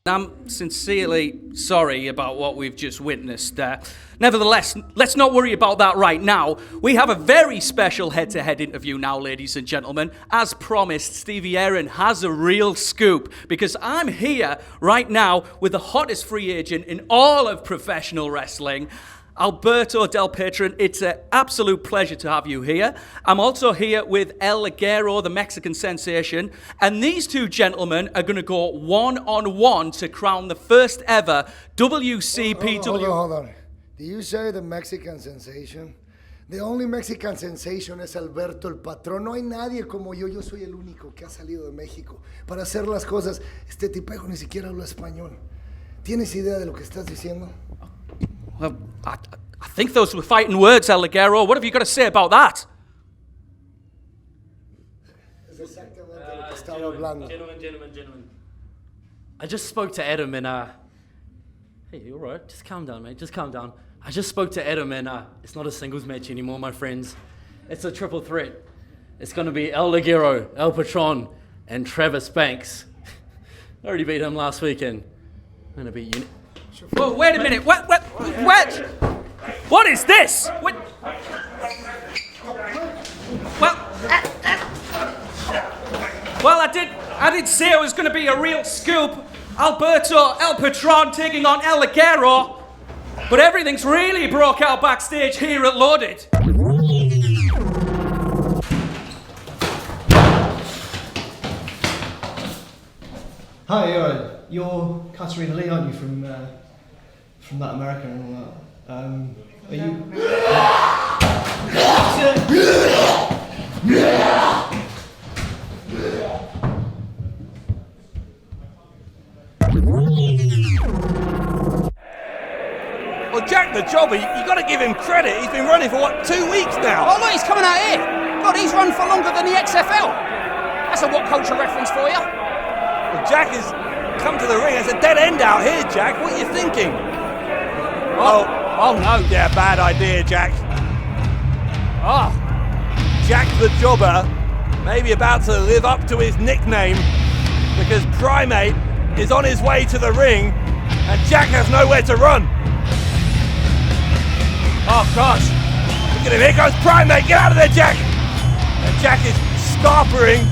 I'm sincerely sorry about what we've just witnessed. Nevertheless, let's not worry about that right now. We have a very special head-to-head interview now, ladies and gentlemen. As promised, Stevie Aaron has a real scoop because I'm here right now with the hottest free agent in all of professional wrestling, Alberto Del Patron. It's an absolute pleasure to have you here. I'm also here with El Ligero, the Mexican sensation, and these two gentlemen are going to go one-on-one to crown the first ever WCPW. Hold on. Did you say the Mexican sensation? The only Mexican sensation es Alberto el Patrón. No hay nadie como yo. Yo soy el único que ha salido de México para hacer las cosas. Este tipejo ni siquiera habla español. ¿Tienes idea de lo que estás diciendo? Well, I think those were fighting words, El Ligero. What have you got to say about that? Gentlemen. I just spoke to Adam and, hey, you all right? Just calm down, mate. Just calm down. I just spoke to Adam and, it's not a singles match anymore, my friends. It's a triple threat. It's going to be El Ligero, El Patron, and Travis Banks. I already beat him last weekend. I'm going to beat you. Whoa, wait a minute. What? What is this? What? Well, I did say it was going to be a real scoop. Alberto El Patron taking on El Ligero. But everything's really broke out backstage here at Loaded. Hi, you're Katarina Lee, aren't you, from that American and all that? Are you... Well, Jack the Jobber, you got to give him credit. He's been running for, 2 weeks now? Oh, look, he's coming out here. God, he's run for longer than the XFL. That's a what culture reference for you. Well, Jack has come to the ring. It's a dead end out here, Jack. What are you thinking? Oh no. Yeah, bad idea, Jack. Oh. Jack the Jobber may be about to live up to his nickname because Primate is on his way to the ring and Jack has nowhere to run. Oh gosh, look at him, here goes Primate, get out of there, Jack! And Jack is scarpering.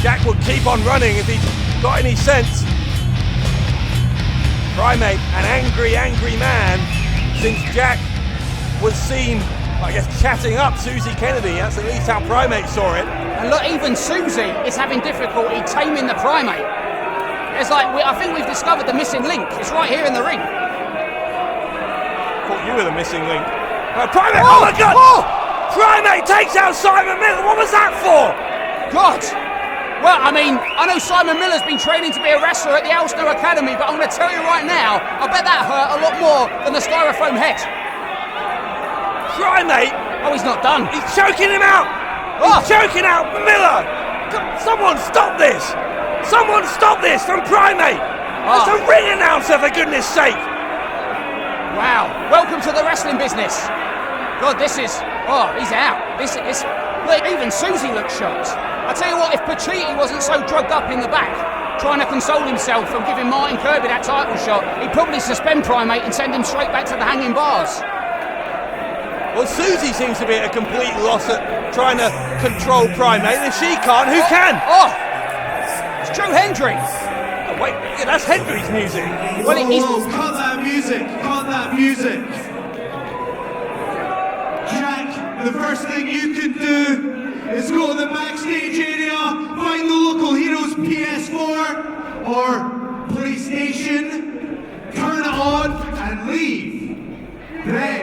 Jack will keep on running if he's got any sense. Primate, an angry man, since Jack was seen, I guess, chatting up Susie Kennedy. That's at least how Primate saw it. And look, even Susie is having difficulty taming the Primate. It's like, I think we've discovered the missing link. It's right here in the ring. Thought you were the missing link. Primate, oh my God! Oh! Primate takes out Simon Miller. What was that for? God! Well, I mean, I know Simon Miller's been training to be a wrestler at the Elster Academy, but I'm going to tell you right now, I bet that hurt a lot more than the styrofoam head. Primate! Oh, he's not done. He's choking him out! He's choking out Miller! Someone stop this! Someone stop this from Primate! That's a ring announcer, for goodness sake! Wow, welcome to the wrestling business. God, this is... Oh, he's out. Look, even Susie looks shocked. I tell you what, if Pacitti wasn't so drugged up in the back, trying to console himself from giving Martin Kirby that title shot, he'd probably suspend Primate and send him straight back to the hanging bars. Well, Susie seems to be at a complete loss at trying to control Primate, and if she can't, who can? Oh! It's Joe Hendry! Oh, wait, yeah, that's Hendry's music. Well, he's... Cut that music! Cut that music! Jack, the first thing you can do is go to the backstage area, find the local hero's PS4 or PlayStation, turn it on and leave. Then,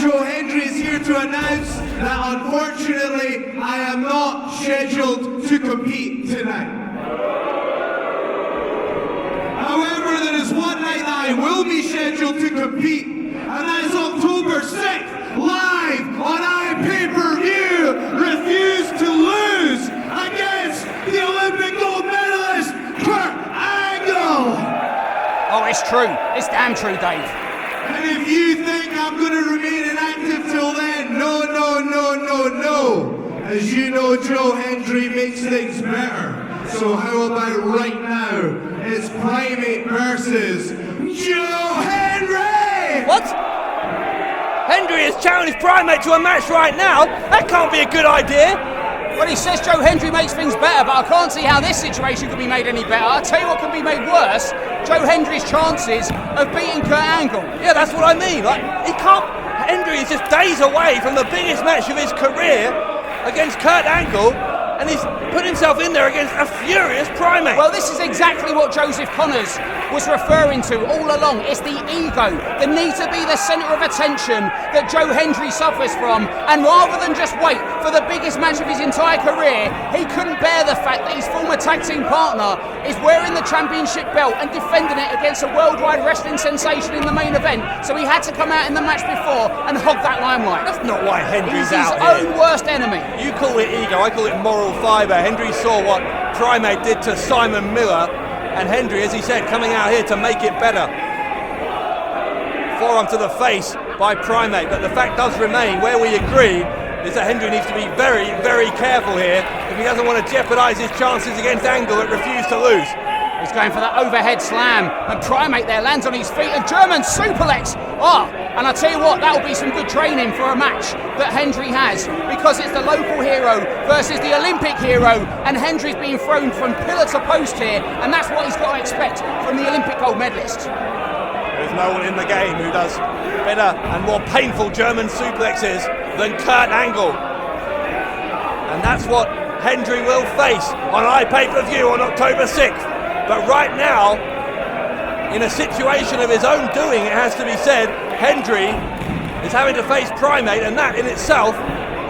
Joe Hendry is here to announce that unfortunately I am not scheduled to compete tonight. However, there is one night that I will be scheduled to compete, and that is October 6th, live on iPay-per-view. Refuse to lose against the Olympic gold medalist, Kurt Angle. Oh, it's true. It's damn true, Dave. And if you think I'm going to remain inactive till then, no. As you know, Joe Hendry makes things better. So how about right now? It's Primate versus Joe Hendry! What? Hendry has challenged Primate to a match right now? That can't be a good idea. Well, he says Joe Hendry makes things better, but I can't see how this situation could be made any better. I'll tell you what can be made worse, Joe Hendry's chances of beating Kurt Angle. Yeah, that's what I mean. Like, Hendry is just days away from the biggest match of his career against Kurt Angle, and he's put himself in there against a furious Primate. Well, this is exactly what Joseph Connors was referring to all along. It's the ego, the need to be the centre of attention that Joe Hendry suffers from, and rather than just wait for the biggest match of his entire career, he couldn't bear the fact that his former tag team partner is wearing the championship belt and defending it against a worldwide wrestling sensation in the main event, so he had to come out in the match before and hog that limelight. That's not why Hendry's He's his out own here. worst enemy. You call it ego, I call it moral fibre. Hendry saw what Primate did to Simon Miller, and Hendry, as he said, coming out here to make it better. Forearm to the face by Primate, but the fact does remain, where we agree, is that Hendry needs to be very, very careful here if he doesn't want to jeopardise his chances against Angle at Refuse to Lose. He's going for that overhead slam, and Primate there lands on his feet, a German suplex. And I tell you what, that'll be some good training for a match that Hendry has, because it's the local hero versus the Olympic hero, and Hendry's being thrown from pillar to post here, and that's what he's got to expect from the Olympic gold medalist. There's no one in the game who does better and more painful German suplexes than Kurt Angle. And that's what Hendry will face on iPay-per-view on October 6th. But right now, in a situation of his own doing, it has to be said, Hendry is having to face Primate, and that in itself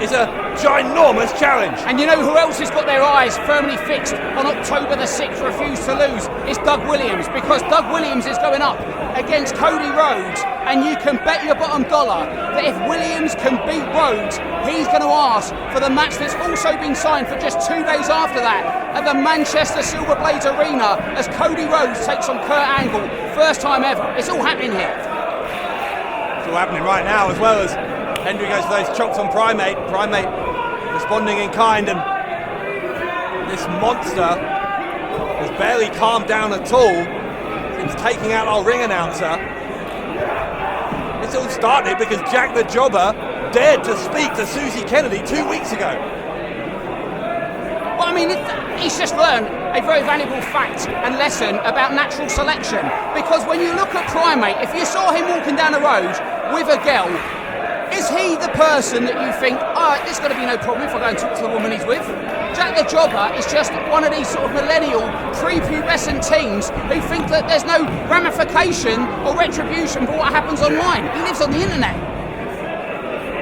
is a ginormous challenge. And you know who else has got their eyes firmly fixed on October the 6th, Refuse to Lose? It's Doug Williams, because Doug Williams is going up against Cody Rhodes, and you can bet your bottom dollar that if Williams can beat Rhodes, he's going to ask for the match that's also been signed for just 2 days after that at the Manchester Silver Blades Arena as Cody Rhodes takes on Kurt Angle. First time ever. It's all happening here. It's all happening right now, as well as Hendry goes for those chops on Primate. Primate responding in kind, and this monster has barely calmed down at all since taking out our ring announcer. This all started because Jack the Jobber dared to speak to Susie Kennedy 2 weeks ago. Well, I mean, he's just learned a very valuable fact and lesson about natural selection. Because when you look at Primate, if you saw him walking down the road with a girl, is he the person that you think, there's going to be no problem if I go and talk to the woman he's with? Jack the Jobber is just one of these sort of millennial, pre-pubescent teens who think that there's no ramification or retribution for what happens online. He lives on the internet.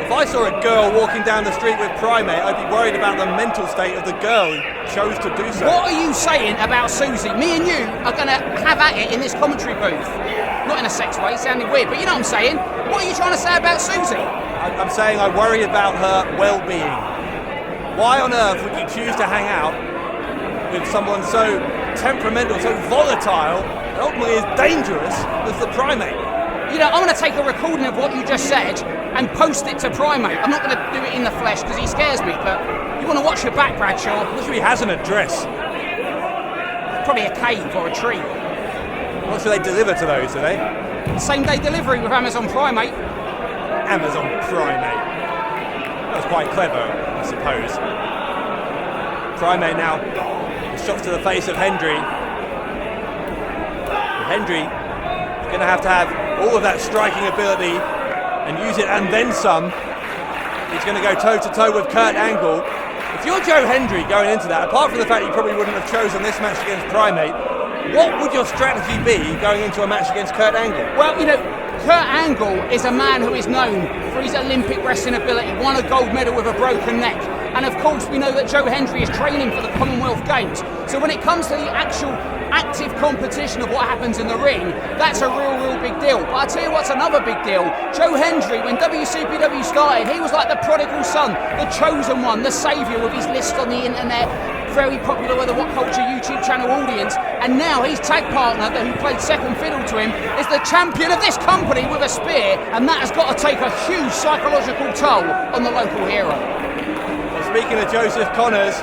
If I saw a girl walking down the street with Primate, I'd be worried about the mental state of the girl who chose to do so. What are you saying about Susie? Me and you are going to have at it in this commentary booth. Not in a sex way, it sounded weird, but you know what I'm saying. What are you trying to say about Susie? I'm saying I worry about her well-being. Why on earth would you choose to hang out with someone so temperamental, so volatile, and ultimately as dangerous as the Primate? You know, I'm going to take a recording of what you just said and post it to Primate. I'm not going to do it in the flesh because he scares me, but you want to watch your back, Bradshaw. I'm not sure he has an address. Probably a cave or a tree. I'm not sure they deliver to those, do they? Same day delivery with Amazon Primate. Amazon Primate. That was quite clever, I suppose. Primate now, shots to the face of Hendry. And Hendry is going to have all of that striking ability and use it and then some. He's going to go toe-to-toe with Kurt Angle. If you're Joe Hendry going into that, apart from the fact you probably wouldn't have chosen this match against Primate, what would your strategy be going into a match against Kurt Angle? Well, you know, Kurt Angle is a man who is known for his Olympic wrestling ability, won a gold medal with a broken neck. And of course, we know that Joe Hendry is training for the Commonwealth Games. So when it comes to the actual active competition of what happens in the ring, that's a real big deal. But I'll tell you what's another big deal. Joe Hendry, when WCPW started, he was like the prodigal son, the chosen one, the saviour with his list on the internet, very popular with the What Culture YouTube channel audience, and now his tag partner, who played second fiddle to him, is the champion of this company with a spear, and that has got to take a huge psychological toll on the local hero. Well, speaking of Joseph Connors,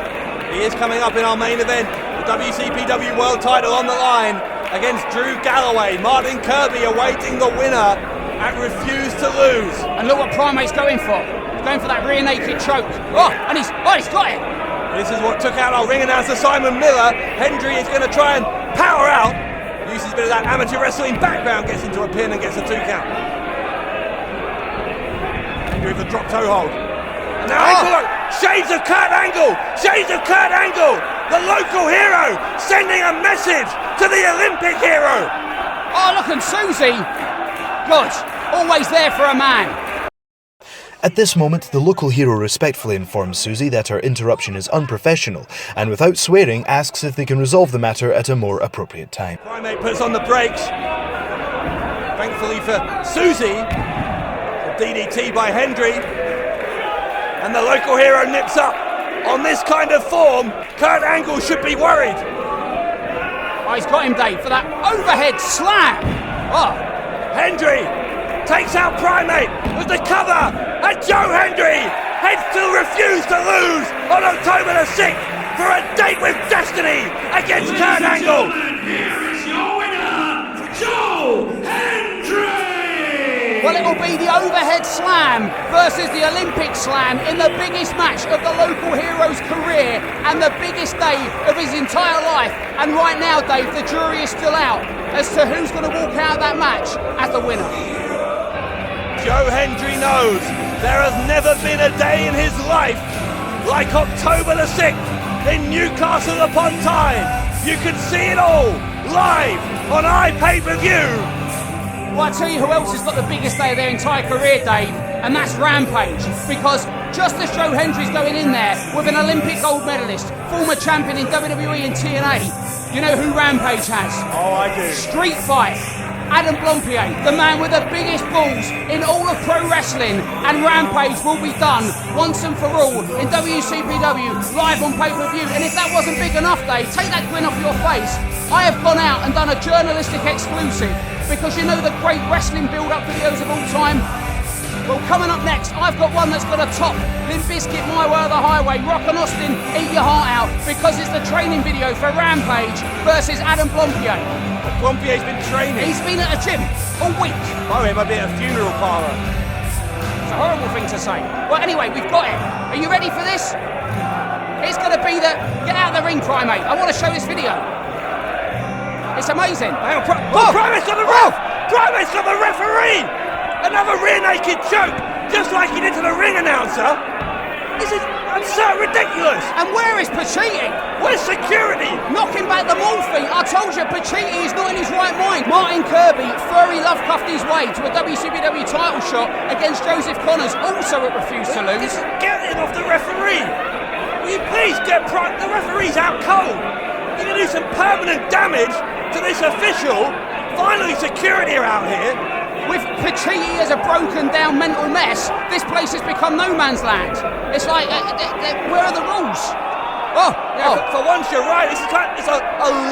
he is coming up in our main event The WCPW World title on the line against Drew Galloway. Martin Kirby awaiting the winner and Refuse to Lose. And look what Primate's going for. He's going for that rear naked choke. And he's got it. This is what took out our ring announcer Simon Miller. Hendry is going to try and power out. Uses a bit of that amateur wrestling background, gets into a pin and gets a 2 count. Hendry with a drop toe hold. And now Angle, shades of Kurt Angle, shades of Kurt Angle, the local hero, sending a message to the Olympic hero. Oh, look, and Susie, God, always there for a man. At this moment, the local hero respectfully informs Susie that her interruption is unprofessional and without swearing asks if they can resolve the matter at a more appropriate time. Primate puts on the brakes. Thankfully for Susie, a DDT by Hendry. And the local hero nips up. On this kind of form, Kurt Angle should be worried. Oh, he's got him, Dave, for that overhead slam. Hendry takes out Primate with the cover, and Joe Hendry heads to Refuse to Lose on October the 6th for a date with destiny against Kurt Angle. Here is your winner, Joe Hendry! Well, it'll be the overhead slam versus the Olympic slam in the biggest match of the local hero's career and the biggest day of his entire life. And right now, Dave, the jury is still out as to who's going to walk out of that match as the winner. Joe Hendry knows there has never been a day in his life like October the 6th in Newcastle upon Tyne. You can see it all live on iPay-per-view. Well, I tell you who else has got the biggest day of their entire career, Dave, and that's Rampage. Because just as Joe Hendry's going in there with an Olympic gold medalist, former champion in WWE and TNA, you know who Rampage has? Oh, I do. Street Fight. Adam Blompier, the man with the biggest balls in all of pro wrestling, and Rampage will be done once and for all in WCPW live on pay-per-view. And if that wasn't big enough, Dave, take that grin off your face. I have gone out and done a journalistic exclusive because you know the great wrestling build-up videos of all time. Well, coming up next, I've got one that's got a top Limp Bizkit, My Way or the Highway, Rock and Austin, Eat Your Heart Out, because it's the training video for Rampage versus Adam Blompier. Blompier's been training. He's been at a gym all week. Oh, it might be at a funeral parlour. It's a horrible thing to say. Well, anyway, we've got it. Are you ready for this? It's going to be the... Get out of the ring, Primate. I want to show this video. It's amazing. Hang on, Primate's got the ref! Primate's got the referee! Another rear naked choke, just like he did to the ring announcer. This is absurd, ridiculous. And where is Pacitti? Where's security? Knocking back the Morphe. I told you, Pacitti is not in his right mind. Martin Kirby, furry love cuffed his way to a WCPW title shot against Joseph Connors, also at Refuse to Lose. Get him off the referee. Will you please get the referee's out cold? You're going to do some permanent damage to this official. Finally, security are out here. With Pacitti as a broken down mental mess, this place has become no man's land. It's like, where are the rules? For once you're right, it's a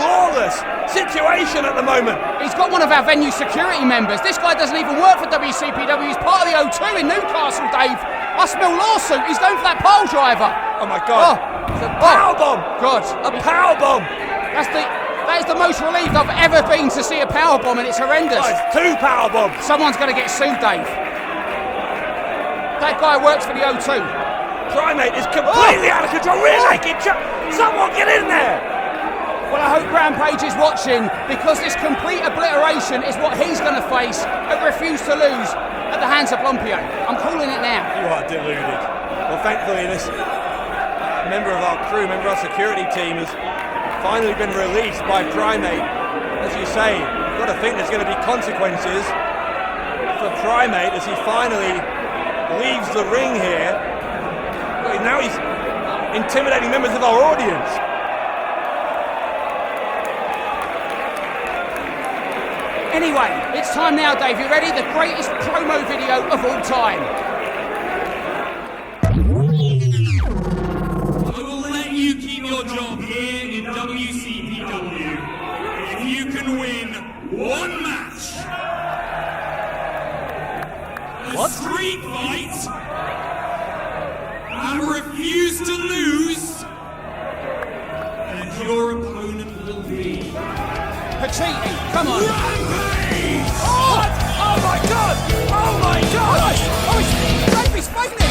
lawless situation at the moment. He's got one of our venue security members. This guy doesn't even work for WCPW. He's part of the O2 in Newcastle, Dave. I smell lawsuit. He's going for that pole driver. Oh my God. It's a power bomb. God. A power bomb. That is the most relieved I've ever been to see a power bomb, and it's horrendous. Oh, it's 2 power bombs. Someone's going to get sued, Dave. That guy works for the O2. Primate is completely out of control. Rear naked choke. Someone get in there. Well, I hope Rampage is watching, because this complete obliteration is what he's going to face at Refuse to Lose at the hands of Blompier. I'm calling it now. You are deluded. Well, thankfully, this member of our crew, member of our security team, has finally been released by Primate. As you say, you've got to think there's going to be consequences for Primate as he finally leaves the ring here. Now he's intimidating members of our audience. Anyway, it's time now, Dave. You ready? The greatest promo video of all time. I will let you keep your job here in WCPW if you can win one match. A street fight. I refuse to lose. And your opponent Pacitti, come on. Oh! What? Oh my God! Oh my God! Oh, it's Davis, wasn't it?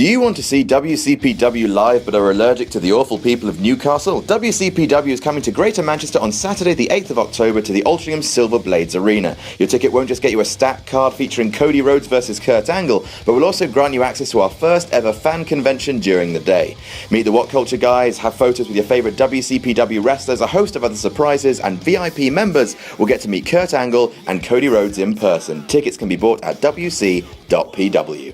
Do you want to see WCPW live but are allergic to the awful people of Newcastle? WCPW is coming to Greater Manchester on Saturday the 8th of October to the Altrincham Silver Blades Arena. Your ticket won't just get you a stat card featuring Cody Rhodes versus Kurt Angle, but will also grant you access to our first ever fan convention during the day. Meet the What Culture guys, have photos with your favourite WCPW wrestlers, a host of other surprises, and VIP members will get to meet Kurt Angle and Cody Rhodes in person. Tickets can be bought at wc.pw.